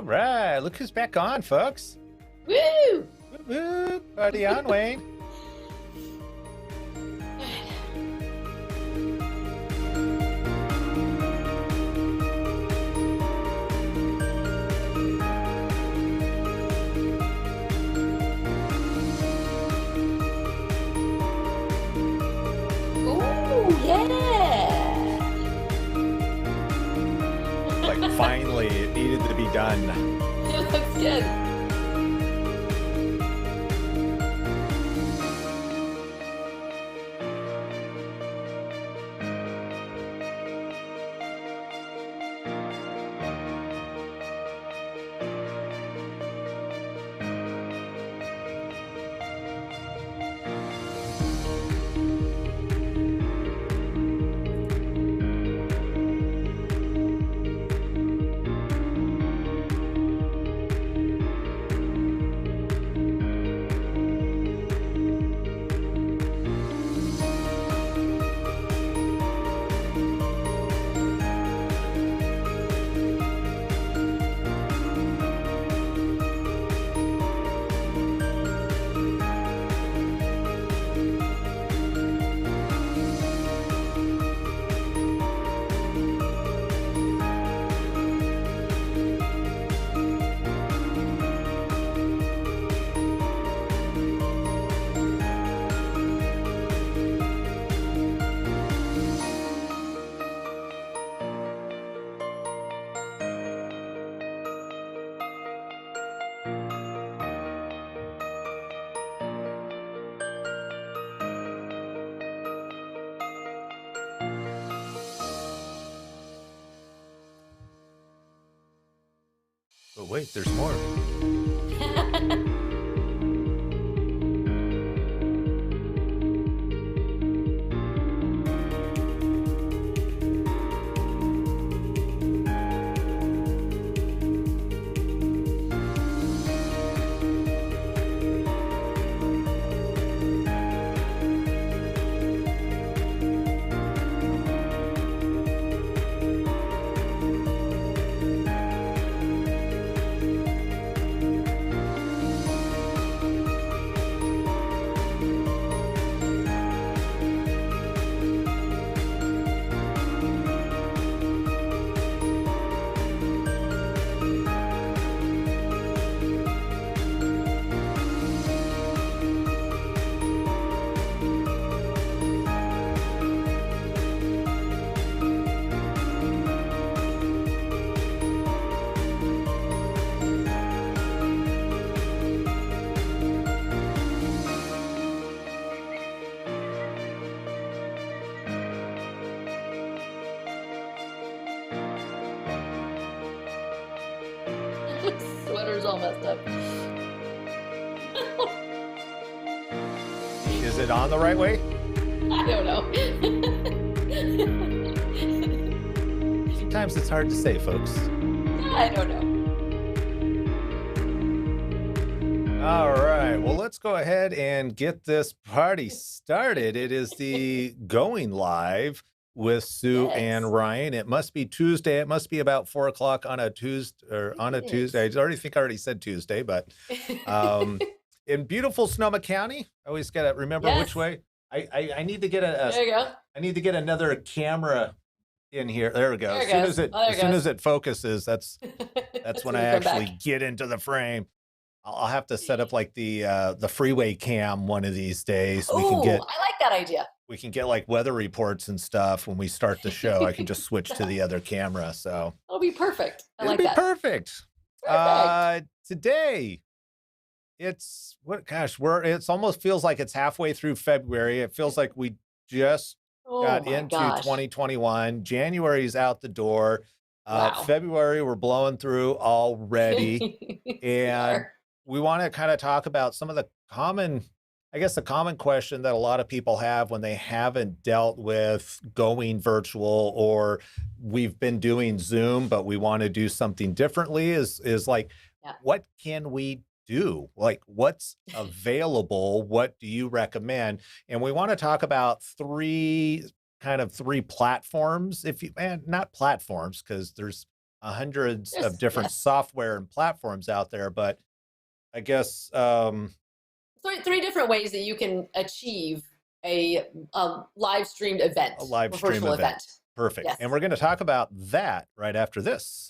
All right, look who's back on, folks. Woo! Whoop, whoop. Party on, Wayne. Ooh, yeah! Like, finally, it needed to be done. It looks good. But wait, there's more. Sweater's all messed up. Is it on the right way? I don't know. Sometimes it's hard to say, folks. I don't know. All right, well, let's go ahead and get this party started. It is the Going Live with Sue Yes. and Ryan. It must be Tuesday. It must be about 4 o'clock on a Tuesday, or on a It is. Tuesday. I already said Tuesday, but in beautiful Sonoma County. I always gotta remember which Yes. way. I need to get There you go. I need to get another camera in here. There we go. There it As soon goes. as it Oh, there it as soon goes. as it focuses, that's when I Come back. actually get into the frame. I'll have to set up like the freeway cam one of these days. Ooh, I like that idea. We can get like weather reports and stuff when we start the show. I can just switch to the other camera. So That'll be perfect. I it'll like be that. perfect. Perfect. Today it's it's almost feels like it's halfway through February. It feels like we just Oh got my into gosh. 2021. January's out the door. Wow. February, we're blowing through already. We And are. we want to kind of talk about some of the common question that a lot of people have when they haven't dealt with going virtual, or we've been doing Zoom, but we want to do something differently is like, Yeah. what can we do? Like, what's available? What do you recommend? And we want to talk about three platforms, if you, and not platforms, because there's hundreds of different Yes. software and platforms out there, but I guess Three different ways that you can achieve a live streamed a event live or stream virtual event. event. Perfect. And Yes. we're going to talk about that right after this.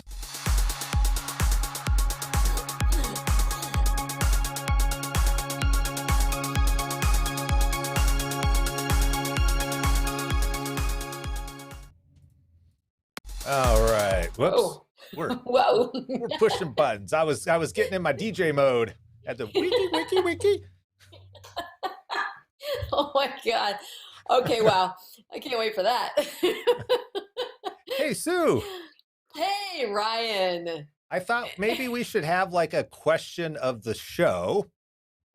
All right. Whoops. Oh, We're whoa. we're pushing buttons. I was getting in my DJ mode at the wiki. Oh my God. Okay, wow. I can't wait for that. Hey Sue, Hey, Ryan. I thought maybe we should have like a question of the show.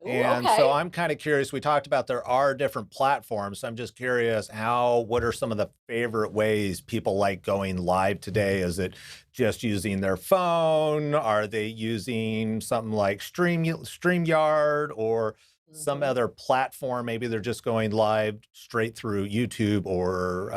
Ooh, And so okay. I'm kind of curious. We talked about there are different platforms. So I'm just curious what are some of the favorite ways people like going live today? Is it just using their phone? Are they using something like StreamYard or some Mhm. other platform? Maybe they're just going live straight through YouTube or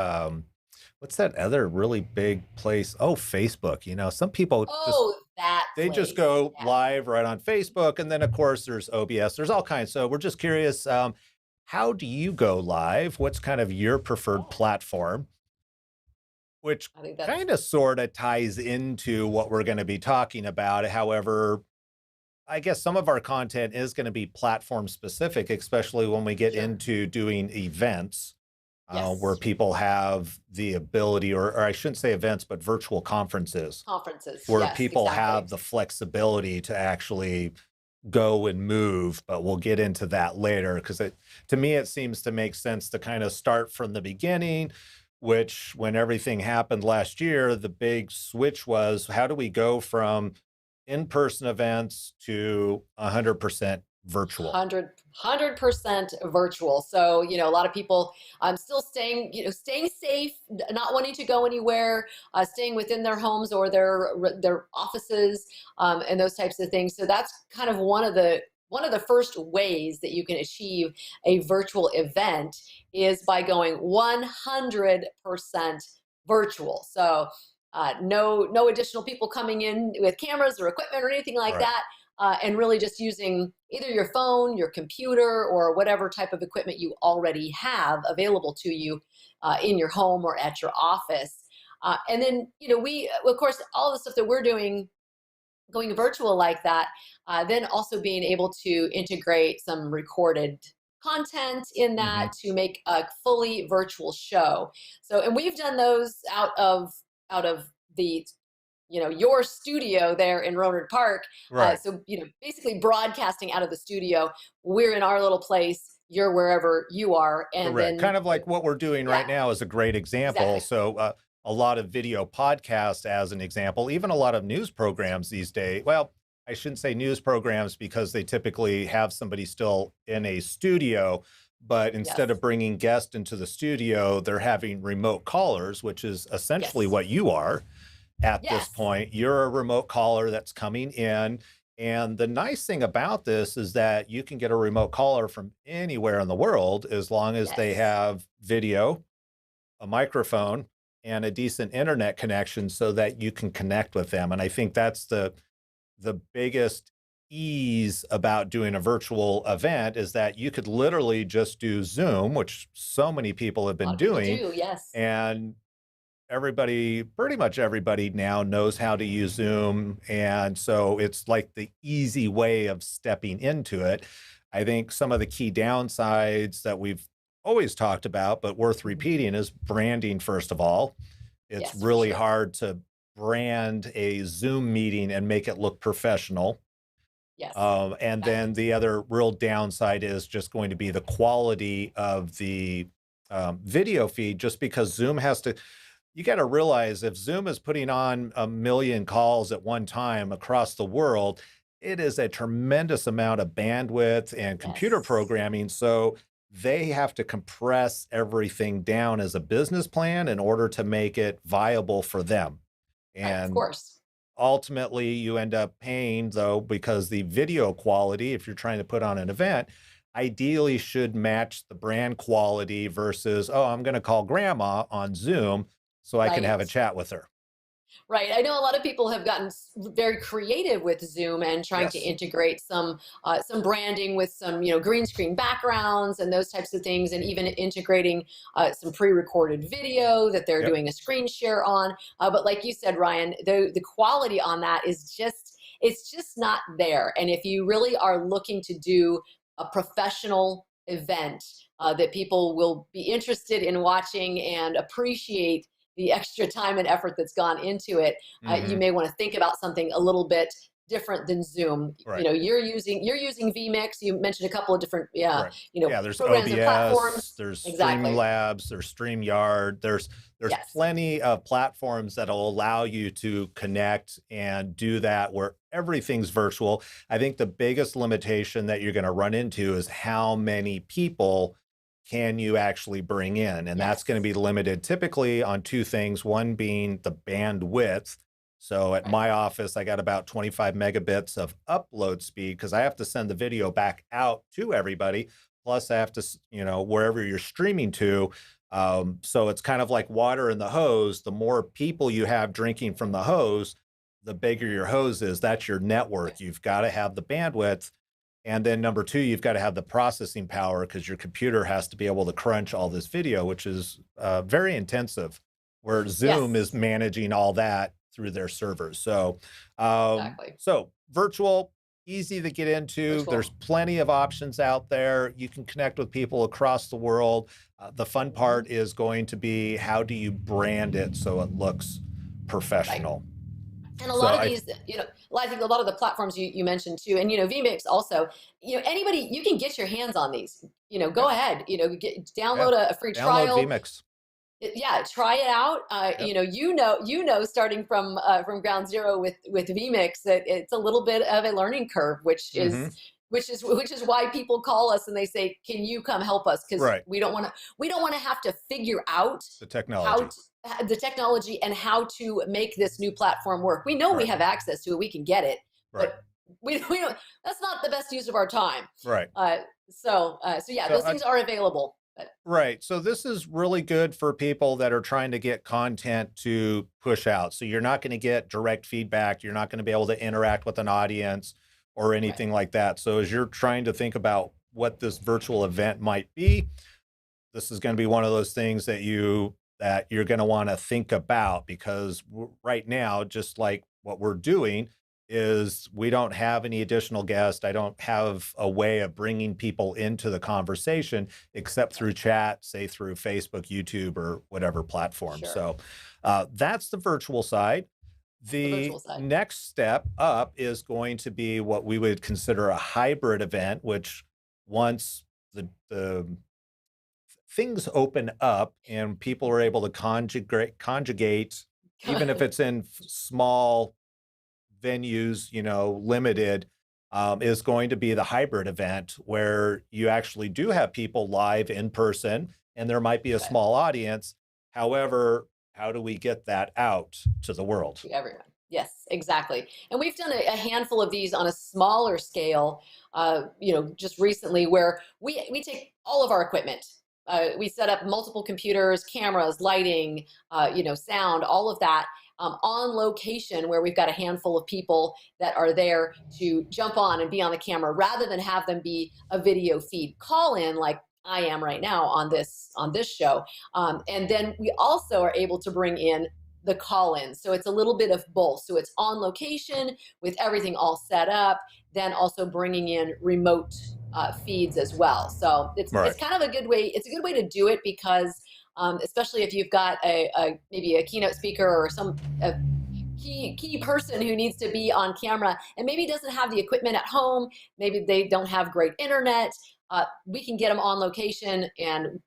what's that other really big place? Oh, Facebook. Some people just Oh, that they just place. go Yeah. live right on Facebook. And then, of course, there's OBS. There's all kinds. So we're just curious, how do you go live? What's kind of your preferred Oh, platform? Which I think that's kind of sort of ties into what we're going to be talking about. However, I guess some of our content is going to be platform specific, especially when we get sure. into doing events where Yes. people have the ability, or I shouldn't say events, but virtual conferences Conferences. where Yes, people exactly. have the flexibility to actually go and move, but we'll get into that later because to me it seems to make sense to kind of start from the beginning, which when everything happened last year, the big switch was how do we go from in-person events to 100% virtual? 100% virtual. So, a lot of people still staying, staying safe, not wanting to go anywhere, staying within their homes or their offices, and those types of things. So that's kind of one of the first ways that you can achieve a virtual event is by going 100% virtual. So no additional people coming in with cameras or equipment or anything like Right. that, and really just using either your phone, your computer, or whatever type of equipment you already have available to you in your home or at your office. And then, we, of course, all the stuff that we're doing going virtual like that, then also being able to integrate some recorded content in Hmm. that to make a fully virtual show. So, and we've done those out of the your studio there in Rohnert Park. Right. So basically broadcasting out of the studio. We're in our little place. You're wherever you are, and Correct. then Kind of like what we're doing yeah, right now is a great example. exactly. So, a lot of video podcasts, as an example, even a lot of news programs these days. Well, I shouldn't say news programs because they typically have somebody still in a studio, but instead of Yes, bringing guests into the studio, they're having remote callers, which is essentially yes, what you are at this yes. point. You're a remote caller that's coming in. And the nice thing about this is that you can get a remote caller from anywhere in the world as long as they Yes. have video, a microphone, and a decent internet connection so that you can connect with them. And I think that's the biggest ease about doing a virtual event is that you could literally just do Zoom, which so many people have A lot been of people doing, do. Yes. and pretty much everybody now knows how to use Zoom. And so it's like the easy way of stepping into it. I think some of the key downsides that we've always talked about, but worth Mhm. repeating, is branding, first of all. It's Yes, for really sure. hard to brand a Zoom meeting and make it look professional. Yes, And exactly. then the other real downside is just going to be the quality of the video feed, just because Zoom has to, you got to realize if Zoom is putting on a million calls at one time across the world, it is a tremendous amount of bandwidth and computer Yes, programming. So they have to compress everything down as a business plan in order to make it viable for them. right, of And course. ultimately, you end up paying, though, because the video quality, if you're trying to put on an event, ideally should match the brand quality versus, oh, I'm going to call grandma on Zoom so I can have Right. a chat with her. Right. I know a lot of people have gotten very creative with Zoom and trying to Yes. integrate some branding with some green screen backgrounds and those types of things, and even integrating some pre-recorded video that they're Yep. doing a screen share on. But like you said, Ryan, the quality on that is just it's just not there. And if you really are looking to do a professional event that people will be interested in watching and appreciate the extra time and effort that's gone into it, you Hmm. may want to think about something a little bit different than Zoom. Right. You're using vMix. You mentioned a couple of different Right. Yeah, there's programs and OBS, platforms. there's Exactly. Streamlabs, there's StreamYard, there's Yes. plenty of platforms that'll allow you to connect and do that where everything's virtual. I think the biggest limitation that you're going to run into is how many people can you actually bring in? And that's going to Yes. be limited typically on two things, one being the bandwidth. So at Right. my office, I got about 25 megabits of upload speed because I have to send the video back out to everybody. Plus, I have to, wherever you're streaming to. So it's kind of like water in the hose. The more people you have drinking from the hose, the bigger your hose is. That's your network. Right. You've got to have the bandwidth. And then number two, you've got to have the processing power because your computer has to be able to crunch all this video, which is very intensive, where Zoom Yes. is managing all that through their servers. Exactly. So virtual, easy to get into. There's Virtual. plenty of options out there. You can connect with people across the world. The fun Mhm. part is going to be how do you brand it so it looks Right. professional? And a So lot of I, these, I think a lot of the platforms you mentioned too, and vmix also, anybody, you can get your hands on these, go yep, ahead, yeah, download a free download trial. vMix. Yeah, try it out. Yep, Starting from ground zero with vmix, that it's a little bit of a learning curve, hmm, which is why people call us and they say, can you come help us, because right. we don't want to have to figure out The how technology. to, the technology and how to make this new platform work. We know we Right, have access to it, we can get it, right, but we don't, that's not the best use of our time. right. So yeah, So those things are available, but right. So this is really good for people that are trying to get content to push out. So you're not going to get direct feedback. You're not going to be able to interact with an audience or right. anything like that. So as you're trying to think about what this virtual event might be, this is going to be one of those things that you're going to want to think about because right now, just like what we're doing is we don't have any additional guests. I don't have a way of bringing people into the conversation except through chat, say through Facebook, YouTube, or whatever platform. Sure. So that's the virtual side. That's the The virtual side. next step up is going to be what we would consider a hybrid event, which once the things open up and people are able to conjugate, even if it's in small venues, limited, is going to be the hybrid event where you actually do have people live in person and there might be a Okay. small audience. However, how do we get that out to the world? To everyone. Yes, exactly. And we've done a handful of these on a smaller scale, just recently, where we take all of our equipment. We set up multiple computers, cameras, lighting, sound, all of that, on location, where we've got a handful of people that are there to jump on and be on the camera, rather than have them be a video feed call in like I am right now on this show. And then we also are able to bring in the call in. So it's a little bit of both. So it's on location with everything all set up, then also bringing in remote feeds as well. So it's Right. kind of a good way. It's a good way to do it because, especially if you've got maybe a keynote speaker or a key person who needs to be on camera and maybe doesn't have the equipment at home, maybe they don't have great internet. We can get them on location and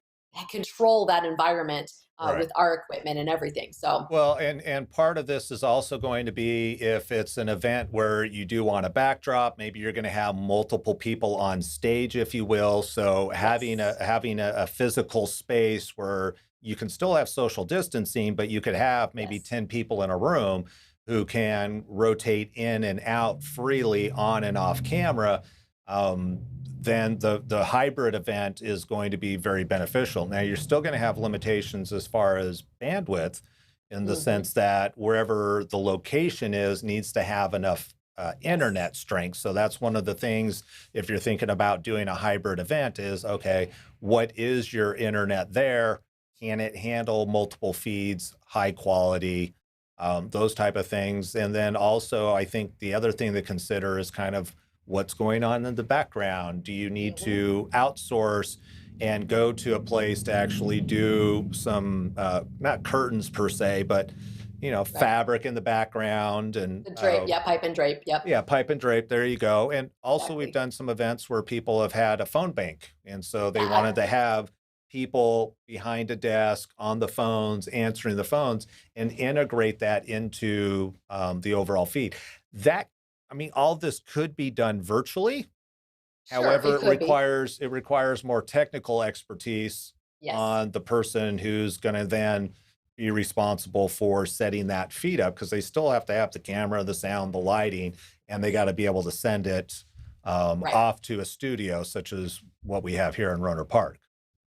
control that environment Right. with our equipment and everything. So Well, and part of this is also going to be if it's an event where you do want a backdrop, maybe you're going to have multiple people on stage, if you will. So having a yes, having a physical space where you can still have social distancing, but you could have maybe yes, 10 people in a room who can rotate in and out freely on and off camera. Um, then the hybrid event is going to be very beneficial. Now you're still going to have limitations as far as bandwidth in the Hmm. sense that wherever the location is needs to have enough Yes. internet strength. So that's one of the things, if you're thinking about doing a hybrid event, is okay, what is your internet there? Can it handle multiple feeds, high quality, those type of things? And then also, I think the other thing to consider is kind of what's going on in the background. Do you need Hmm. to outsource and go to a place to actually do some, not curtains per se, but Right. fabric in the background and The drape. Yeah. Pipe and drape. Yep. yeah, pipe and drape. There you go. And also, we've Exactly. done some events where people have had a phone bank. And so they Yeah. wanted to have people behind a desk on the phones, answering the phones, and integrate that into the overall feed. That, I mean, all this could be done virtually. Sure. However, It could be. it requires more technical expertise Yes. on the person who's going to then be responsible for setting that feed up because they still have to have the camera, the sound, the lighting, and they got to be able to send it Right. off to a studio such as what we have here in Roner Park.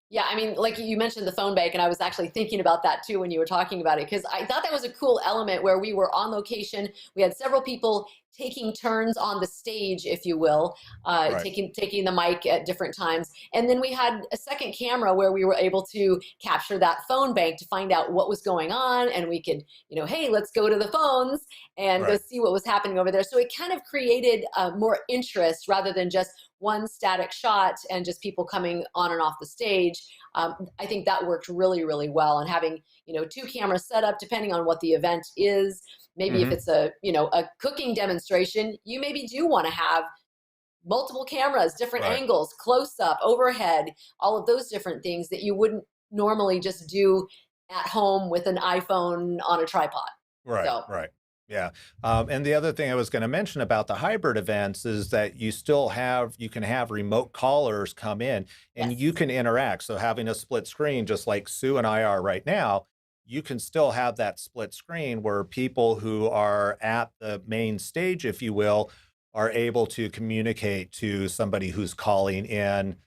Yeah, I mean, like you mentioned the phone bank, and I was actually thinking about that too when you were talking about it, because I thought that was a cool element where we were on location. We had several people taking turns on the stage, if you will, Right. taking the mic at different times, and then we had a second camera where we were able to capture that phone bank to find out what was going on, and we could, hey, let's go to the phones and go Right. see what was happening over there. So it kind of created more interest rather than just one static shot and just people coming on and off the stage. I think that worked really, really well. And having, two cameras set up, depending on what the event is, maybe if Hmm. it's a cooking demonstration, you maybe do want to have multiple cameras, different Right. angles, close up, overhead, all of those different things that you wouldn't normally just do at home with an iPhone on a tripod. Right, So, right. Yeah. And the other thing I was going to mention about the hybrid events is that you can have remote callers come in and you yes. can interact. So having a split screen, just like Sue and I are right now, you can still have that split screen where people who are at the main stage, if you will, are able to communicate to somebody who's calling in.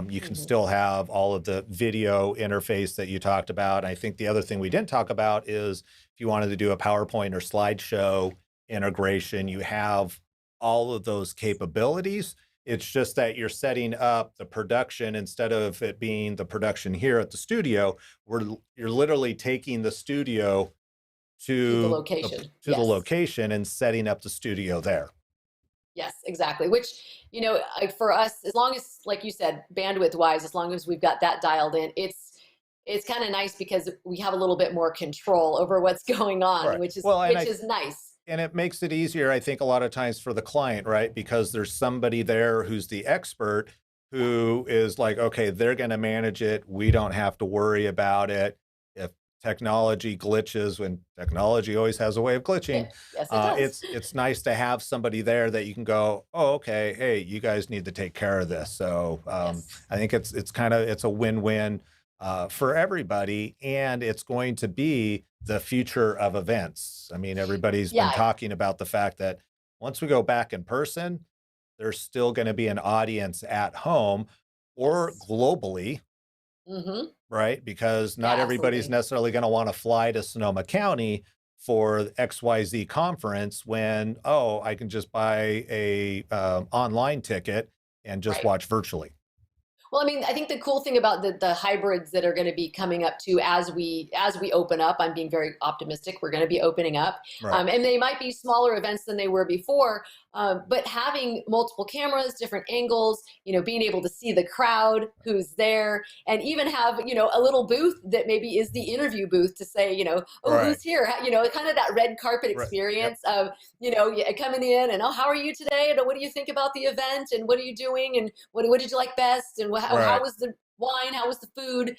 You can Hmm. still have all of the video interface that you talked about. I think the other thing we didn't talk about is if you wanted to do a PowerPoint or slideshow integration, you have all of those capabilities. It's just that you're setting up the production instead of it being the production here at the studio. You're literally taking the studio To the to location. to the Yes. location and setting up the studio there. Yes, exactly. Which, like for us, as long as, like you said, bandwidth wise, as long as we've got that dialed in, it's kind of nice because we have a little bit more control over what's going on, Right. which is Well, which is nice. and it makes it easier, I think, a lot of times for the client, right? Because there's somebody there who's the expert Yeah. who is like, okay, they're going to manage it. We don't have to worry about it. If technology glitches, when technology always has a way of glitching, Yes, it does. it's nice to have somebody there that you can go, oh, okay, hey, you guys need to take care of this. So Yes. I think it's a win-win for everybody, and it's going to be the future of events. I mean, everybody's been Yeah. talking about the fact that once we go back in person, there's still going to be an audience at home or Yes. globally, Hmm. right? Because not Yeah, everybody's absolutely. necessarily going to want to fly to Sonoma County for the XYZ conference when, oh, I can just buy a online ticket and just Right. watch virtually. Well, I mean, I think the cool thing about the hybrids that are going to be coming up too as we open up, I'm being very optimistic. We're going to be opening up, Right. and they might be smaller events than they were before. But having multiple cameras, different angles, being able to see the crowd who's there, and even have a little booth that maybe is the interview booth to say, oh, Right. who's here? Kind of that red carpet Right. Yep. experience of yeah, coming in and, oh, how are you today? And what do you think about the event? And what are you doing? And what did you like best? And how Right. was the wine? How was the food?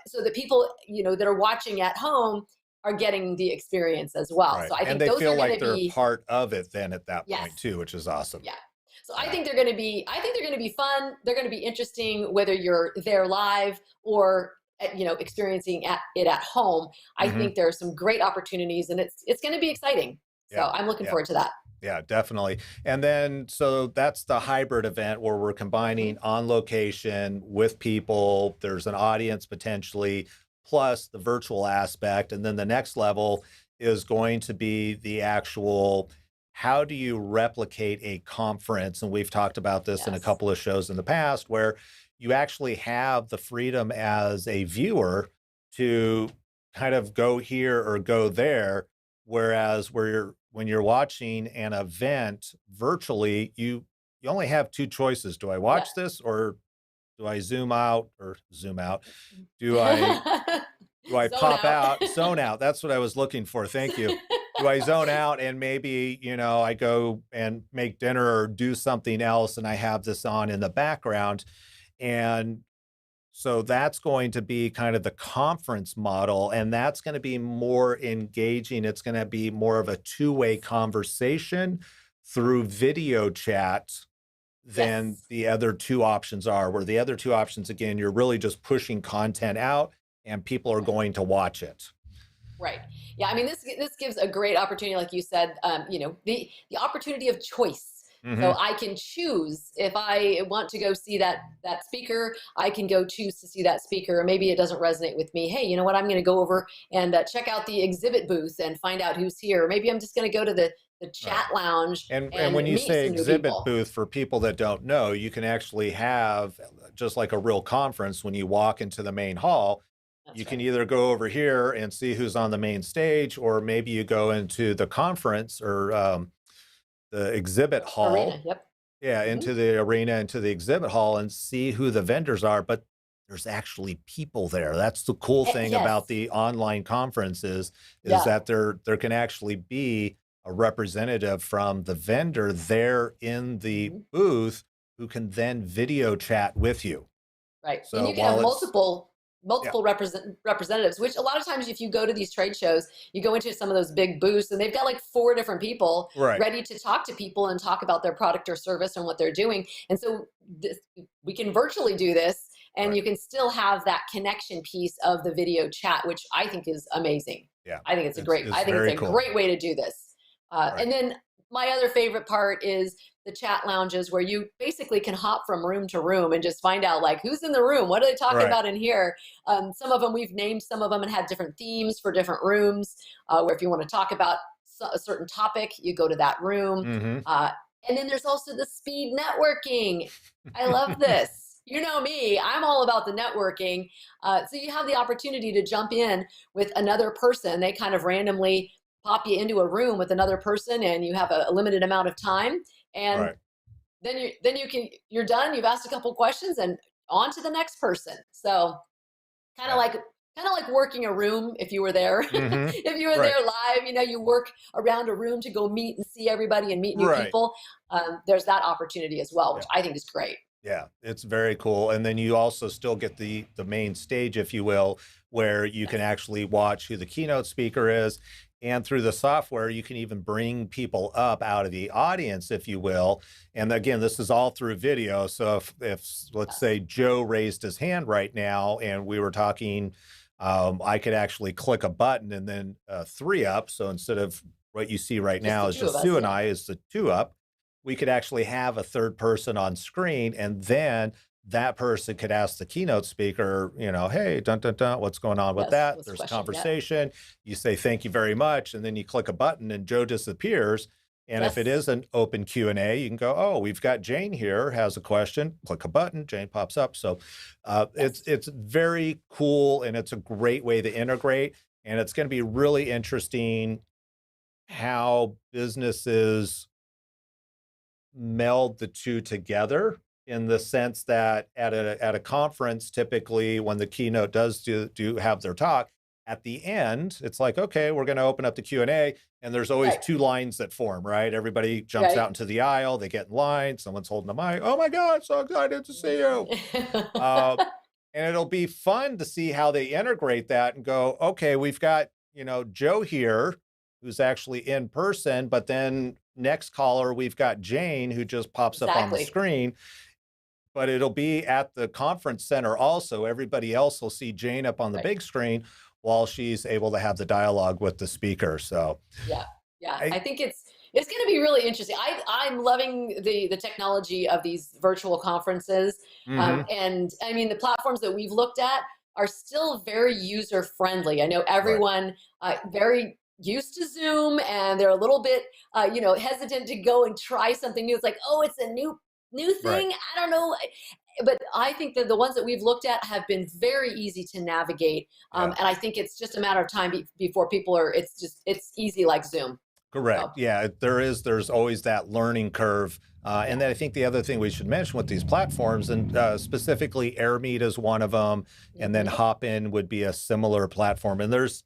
So that people, that are watching at home are getting the experience as well. Right, So I and think they those are feel going like to they're a be, part of it then at that yes, point too, which is awesome. yeah. So I Yeah, think they're going to be fun. They're going to be interesting, whether you're there live or experiencing it at home. I mhm, think there are some great opportunities, and it's going to be exciting. So yeah, I'm looking yeah, forward to that. yeah, definitely, and then so that's the hybrid event where we're Hmm. combining on location with people, there's an audience potentially, plus the virtual aspect. And then the next level is going to be the actual, how do you replicate a conference? And we've talked about this in a Yes. couple of shows in the past, where you actually have the freedom as a viewer to kind of go here or go there. Whereas when you're watching an event virtually, you only have two choices. Do I Yeah. watch this, or do I zoom out? Do I Zone pop out. out, zone out? That's what I was looking for. Thank you. Do I zone out and maybe, I go and make dinner or do something else and I have this on in the background? And so that's going to be kind of the conference model, and that's going to be more engaging. It's going to be more of a two-way conversation through video chat than Yes. the other two options are, where the other two options, again, you're really just pushing content out and people are Right. going to watch it. Right. Yeah. I mean, this gives a great opportunity, like you said. The opportunity of choice. So Hmm. I can choose if I want to go see that speaker. I can go choose to see that speaker. Or maybe it doesn't resonate with me. Hey, you know what? I'm going to go over and check out the exhibit booth and find out who's here. Or maybe I'm just going to go to the Right. chat lounge And and when you meet say some new exhibit people. booth, for people that don't know, you can actually have, just like a real conference, when you walk into the main hall, you That's can right. either go over here and see who's on the main stage, or maybe you go into the conference or the exhibit hall. Arena. Yep. Yeah, Hmm. into the arena, into the exhibit hall, and see who the vendors are, but there's actually people there. That's the cool thing about Yes. the online conferences, is Yeah. that there can actually be a representative from the vendor there in the Mhm. booth who can then video chat with you. Right. And So you can have while it's yeah, multiple representatives, which a lot of times if you go to these trade shows, you go into some of those big booths and they've got like four different people right, ready to talk to people and talk about their product or service and what they're doing. And so we can virtually do this and right. you can still have that connection piece of the video chat, which I think is amazing. Yeah, it's I think it's very a cool. great way to do this. Right. And then my other favorite part is the chat lounges where you basically can hop from room to room and just find out like who's in the room, what are they talking Right. about in here. Some of them we've named some of them and had different themes for different rooms, where if you want to talk about a certain topic you go to that room. Mhm. uh, and then there's also the speed networking. I love this. You know me, I'm all about the networking. So you have the opportunity to jump in with another person. They kind of randomly pop you into a room with another person and you have a limited amount of time, and Right. you're done, you've asked a couple questions and on to the next person. So kind of Yeah. like working a room if you were there. Mhm. If you were Right. there live, you work around a room to go meet and see everybody and meet new Right. people. There's that opportunity as well, which Yeah. I think is great. Yeah, it's very cool, and then you also still get the main stage, if you will, where you can Yes. actually watch who the keynote speaker is, and through the software, you can even bring people up out of the audience, if you will. And again, this is all through video, so if let's Yes. say Joe raised his hand right now and we were talking, I could actually click a button and then, 3 up, so instead of what you see right Just now the is two of just us. Sue and Yeah. I, is the 2 up, we could actually have a third person on screen, and then that person could ask the keynote speaker, hey, dun dun dun, what's going on with Yes. that? What's the There's question? Yeah. conversation. You say thank you very much, and then you click a button, and Joe disappears. And if it Yes. is an open Q&A, you can go, oh, we've got Jane here, has a question. Click a button, Jane pops up. So it's Yes. it's very cool, and it's a great way to integrate. And it's going to be really interesting how businesses meld the two together, in the sense that at a conference, typically when the keynote does do have their talk, at the end, it's like, okay, we're going to open up the Q&A, and there's always Right. two lines that form, right? Everybody jumps out Right. into the aisle, they get in line, someone's holding a mic. Oh my God, so excited to see you. Uh, and it'll be fun to see how they integrate that and go, okay, we've got, Joe here who's actually in person, but then next caller, we've got Jane who just pops up on the Exactly. screen, but it'll be at the conference center also. Everybody else will see Jane up on the Right. big screen while she's able to have the dialogue with the speaker. So Yeah, yeah. I, I think it's going to be really interesting. I'm loving the technology of these virtual conferences, mhm, and I mean the platforms that we've looked at. are still very user friendly. I know Right. everyone very used to Zoom, and they're a little bit hesitant to go and try something new. It's like, oh, it's a new Right. thing. I don't know. But I think that the ones that we've looked at have been very easy to navigate, Yeah. and I think it's just a matter of time before people are. It's easy like Zoom. Correct. So Yeah, there's always that learning curve. And yeah. then I think the other thing we should mention with these platforms, and specifically AirMeet is one of them, and then Hmm. Hopin would be a similar platform. And there's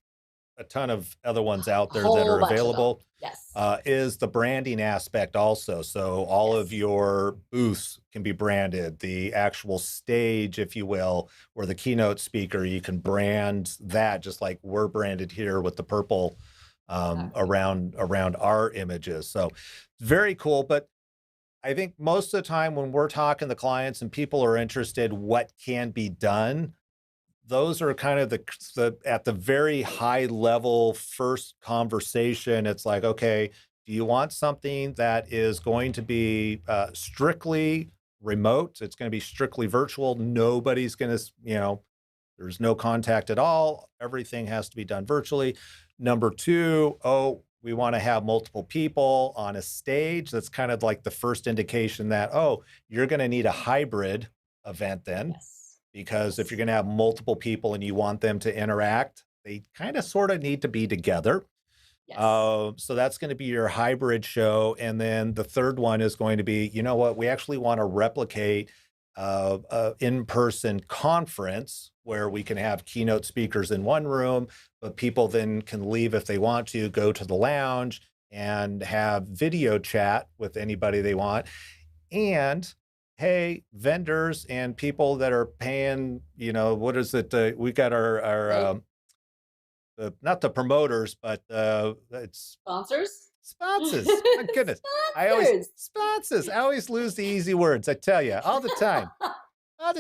a ton of other ones out A there that whole are bunch of them. available. Yes. Is the branding aspect also. So all of Yes. your booths can be branded, the actual stage, if you will, or the keynote speaker, you can brand that just like we're branded here with the purple Exactly. around our images. So very cool. But I think most of the time when we're talking to clients and people are interested, what can be done, those are kind of the at the very high level first conversation. It's like, okay, do you want something that is going to be strictly remote? It's going to be strictly virtual. Nobody's going to, there's no contact at all. Everything has to be done virtually. Number two, oh, we want to have multiple people on a stage. That's kind of like the first indication that, oh, you're going to need a hybrid event then, Yes. because if you're Yes. going to have multiple people and you want them to interact, they kind of sort of need to be together. Yes. So that's going to be your hybrid show. And then the third one is going to be, you know what, we actually want to replicate a in-person conference where we can have keynote speakers in one room, but people then can leave if they want to, go to the lounge and have video chat with anybody they want. And hey, vendors and people that are paying, what is it? We got our Right. not the promoters, but it's Sponsors. sponsors. My goodness, Sponsors. sponsors. I always lose the easy words. I tell you, all the time. As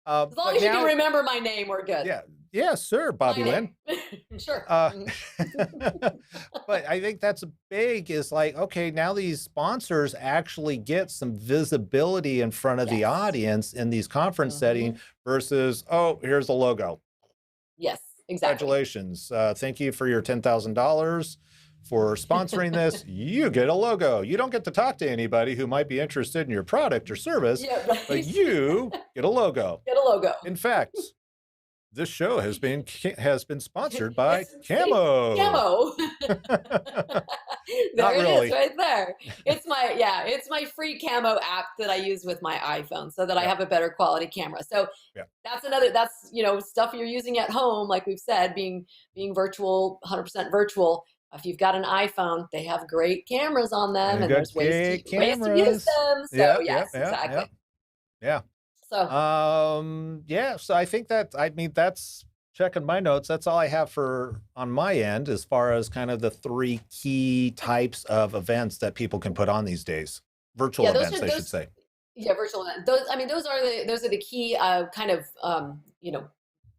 long But as you can now, remember my name, we're good. yeah, yeah, sir, My Bobby Lynn. name. Sure. Uh, Mhm. but I think that's a big is like, okay, now these sponsors actually get some visibility in front of the Yes. audience in these conference setting Hmm. versus, oh, here's the logo. Yes. Exactly. Congratulations. Thank you for your $10,000 for sponsoring this. You get a logo. You don't get to talk to anybody who might be interested in your product or service, Yeah. but Right. you get a logo. Get a logo. In fact, this show has been sponsored by It's see, Camo. camo. There Not it is, really. right there. It's my free camo app that I use with my iPhone so that I Yeah, have a better quality camera. So yeah, that's stuff you're using at home, like we've said, being virtual, 100% virtual. If you've got an iPhone, they have great cameras on them, they and got there's great ways to use cameras. them. So Yep, yes, yep, yep, exactly. yep, yeah. So Yeah, so I think that I mean that's checking my notes. That's all I have for on my end as far as kind of the three key types of events that people can put on these days. Virtual yeah, those events, are I should those. say. Yeah, virtual those I mean those are the key kind of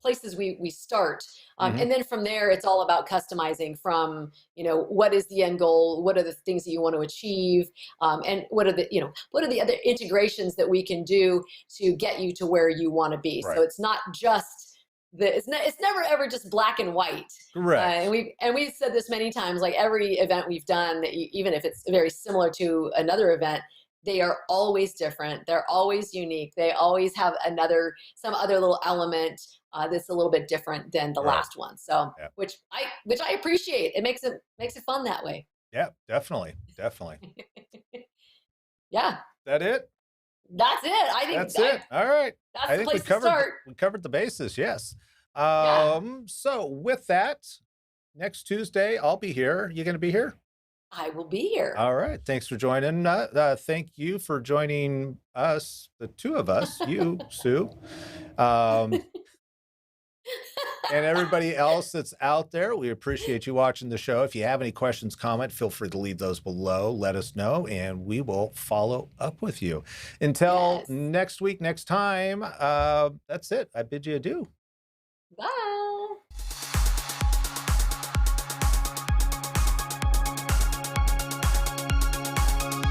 places we start, Hmm. and then from there it's all about customizing from what is the end goal, what are the things that you want to achieve, and what are the other integrations that we can do to get you to where you want to be. So Right. it's not just it's never ever just black and white. And Correct. we've said this many times, like every event we've done, even if it's very similar to another event, they are always different, they're always unique, they always have some other little element that's a little bit different than the Right. last one. So Yeah. which I appreciate. It makes it fun that way. Yeah, definitely. Definitely. Yeah, That it? that's it. I think That's it. All right. that's I the think we place to covered start. we covered the bases. Yes. Yeah, So with that, next Tuesday I'll be here. You going to be here? I will be here. All right. Thanks for joining. Thank you for joining us, the two of us, you, Sue, um, and everybody else that's out there. We appreciate you watching the show. If you have any questions, comment, feel free to leave those below. Let us know, and we will follow up with you. Until Yes. next week, next time, that's it. I bid you adieu. Bye.